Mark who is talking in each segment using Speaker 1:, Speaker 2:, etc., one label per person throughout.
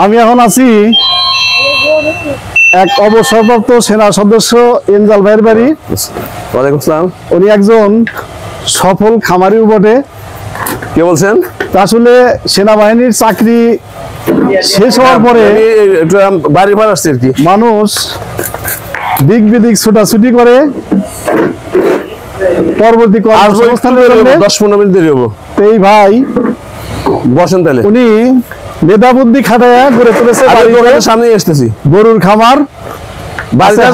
Speaker 1: আমি এখন আছি এক অবসরপ্রাপ্ত সেনা সদস্য এনজাল ভাইয়ের বাড়ি।
Speaker 2: ওয়ালাইকুম আসসালাম।
Speaker 1: উনি একজন সফল খামারিও বটে।
Speaker 2: কে বলছেন?
Speaker 1: আসলে সেনাবাহিনীর চাকরি শেষ হওয়ার পরে
Speaker 2: বাড়ি ভাড়া আসছে আর কি,
Speaker 1: মানুষ দিক বিদিক ছুটাছুটি করে পরবর্তী কর্মসংস্থানের জন্য
Speaker 2: 10-15 মিনিট দেরি হবো।
Speaker 1: এই ভাই
Speaker 2: বসেন তাহলে।
Speaker 1: উনি মেধা বুদ্ধি খাটায়া গড়ে তুলেছে
Speaker 2: সামনে আসতেছি।
Speaker 1: গরুর খামার,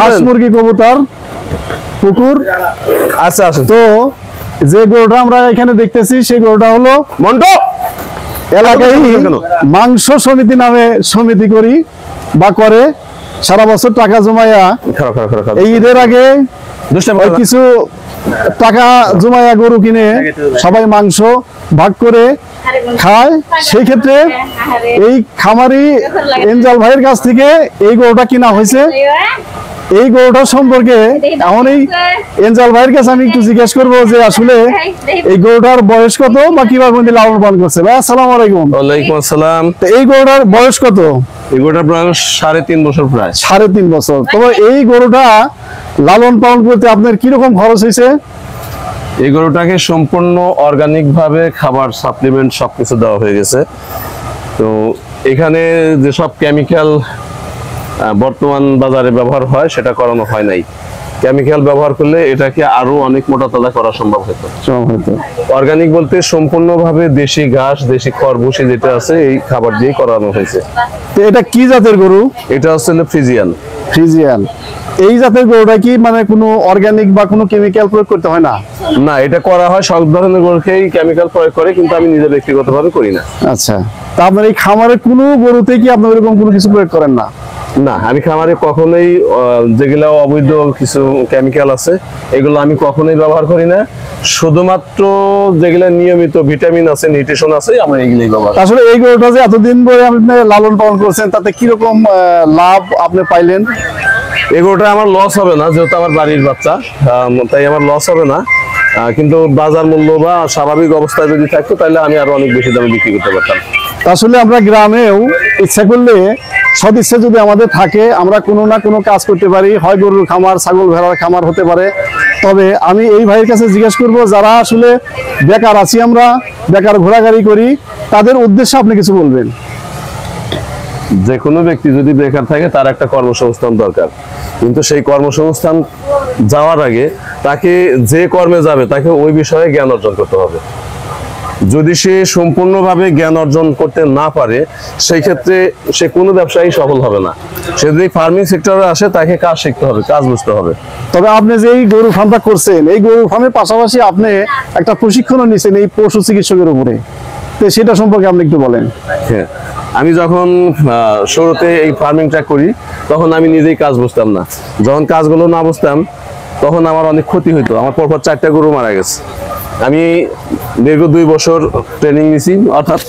Speaker 1: হাঁস মুরগি কবুতর, পুকুর।
Speaker 2: আচ্ছা আচ্ছা।
Speaker 1: তো যে গরুটা আমরা এখানে দেখতেছি সেই গরুটা হলো
Speaker 2: মন্টু।
Speaker 1: এলাকায় মাংস সমিতি নামে সমিতি করি বা করে সারা বছর টাকা জমায়া এই ঈদের আগে কিছু টাকা জমায়া গরু কিনে সবাই মাংস ভাগ করে খায়। সেই ক্ষেত্রে এই খামারি এনজাল ভাইয়ের কাছ থেকে এই গরুটা কিনা হয়েছে। এই গরুটা সম্পর্কে এখন এই এনজাল ভাইয়ের কাছে আমি একটু জিজ্ঞেস করবো যে আসলে এই গরুটার বয়স কত বা কিভাবে লালন পালন করছে। ভাই আসসালামু আলাইকুম।
Speaker 2: ওয়ালাইকুম আসসালাম।
Speaker 1: এই গরুটার বয়স কত?
Speaker 2: এই গরুটার বয়স 3.5 বছর, প্রায়
Speaker 1: 3.5 বছর। তবে এই গরুটা লালন পালন করতে আপনার কিরকম খরচ হয়েছে?
Speaker 2: এই গরুটাকে সম্পূর্ণ অর্গানিক ভাবে খাবার সাপ্লিমেন্ট সবকিছু দেওয়া হয়ে গেছে। তো এখানে যেসব কেমিক্যাল বর্তমান বাজারে ব্যবহার হয় সেটা করানো হয় নাই। কেমিক্যাল ব্যবহার করলে এটাকে আরো অনেক মোটা তাজা করা সম্ভব হতো। অর্গানিক বলতে সম্পূর্ণভাবে দেশি ঘাস, দেশি খড় ভুসি যেটা আছে এই খাবার দিয়ে করানো হয়েছে।
Speaker 1: তো এটা কি জাতের গরু?
Speaker 2: এটা হচ্ছে ফ্রিজিয়ান।
Speaker 1: ফ্রিজিয়ান। এই জাতের গরুটা কি মানে কোনো অর্গানিক বা কোনো কেমিক্যাল প্রয়োগ করতে হয় না?
Speaker 2: না, এটা করা হয় সব ধরনের গরুকেই কেমিক্যাল প্রয়োগ করে, কিন্তু আমি নিজে ব্যক্তিগতভাবে করি না।
Speaker 1: আচ্ছা, তা আপনার এই খামারে কোনো গরুতে কি আপনার এরকম কোনো কিছু প্রয়োগ করেন না?
Speaker 2: না, আমি খামারে কখনোই যেগুলো অবৈধ কিছু কেমিক্যাল আছে এগুলো আমি কখনোই ব্যবহার করি না। শুধুমাত্র যেগুলো নিয়মিত ভিটামিন আছে, নিউট্রিশন আছে, আমরা এগুলোই ব্যবহার।
Speaker 1: আসলে এই গরুটা যে এতদিন ধরে আপনি লালন পালন করছেন তাতে কিরকম লাভ আপনি পাইলেন?
Speaker 2: এই গরুটা আমার লস হবে না, যেহেতু আমার বাড়ির বাচ্চা, তাই আমার লস হবে না। কিন্তু বাজার মূল্য বা স্বাভাবিক অবস্থায় যদি থাকতো তাহলে আমি আরো অনেক বেশি দামে বিক্রি করতে পারতাম।
Speaker 1: আসলে আমরা গ্রামেও ইচ্ছা করলে সদিচ্ছা যদি আমাদের থাকে আমরা কোনো না কোনো কাজ করতে পারি, হয় গরুর খামার, ছাগল ভেড়ার খামার হতে পারে। তবে আমি এই ভাইয়ের কাছে জিজ্ঞেস করবো যারা আসলে বেকার আছি, আমরা বেকার ঘোরাঘুরি করি, তাদের উদ্দেশ্যে আপনি কিছু বলবেন।
Speaker 2: যে কোনো ব্যক্তি যদি বেকার থাকে তার একটা কর্মসংস্থান দরকার, কিন্তু সেই কর্মসংস্থান যাওয়ার আগে তাকে যে কর্মে যাবে তাকে ওই বিষয়ে জ্ঞান অর্জন করতে হবে। যদি সে সম্পূর্ণভাবে জ্ঞান অর্জন করতে না পারে সেই ক্ষেত্রে সে কোনো ব্যবসায়ী সফল হবে না। সে যদি ফার্মিং সেক্টরে আসে তাকে কাজ শিখতে হবে, কাজ বুঝতে হবে।
Speaker 1: তবে আপনি যে এই গরু ফার্মটা করছেন, এই গরু ফার্মের পাশাপাশি আপনি একটা প্রশিক্ষণও নিয়েছেন এই পশু চিকিৎসকের উপরে, তো সেটা সম্পর্কে আপনি একটু বলেন।
Speaker 2: হ্যাঁ, আমি যখন শুরুতে এই ফার্মিংটা করি তখন আমি নিজেই কাজ বুঝতাম না। যখন কাজগুলো না বুঝতাম তখন আমার অনেক ক্ষতি হইতো। আমার পরপর 4টা গরু মারা গেছে। আমি দীর্ঘ 2 বছর ট্রেনিং নিছি, অর্থাৎ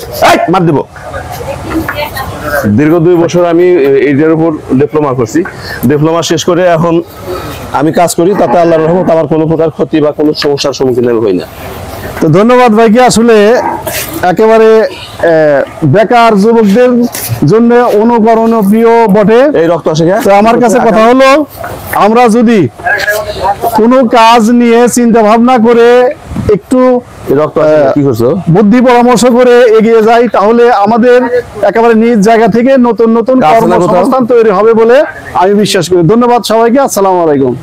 Speaker 2: দীর্ঘ 2 বছর আমি এইটার উপর ডিপ্লোমা করছি। ডিপ্লোমা শেষ করে এখন আমি কাজ করি, তাতে আল্লাহর রহমত আমার কোনো প্রকার ক্ষতি বা কোনো সমস্যার সম্মুখীন আমি হই না।
Speaker 1: তো ধন্যবাদ ভাইকে। আসলে একেবারে বেকার যুবকদের জন্য অনুকরণীয় প্রিয় বটে এই রক্ত আসে। তো আমার কাছে কথা হলো, আমরা যদি কোনো কাজ নিয়ে চিন্তা ভাবনা করে একটু বুদ্ধি পরামর্শ করে এগিয়ে যাই তাহলে আমাদের একেবারে নিজ জায়গা থেকে নতুন নতুন কর্মসংস্থান তৈরি হবে বলে আমি বিশ্বাস করি। ধন্যবাদ সবাইকে। আসসালামু আলাইকুম।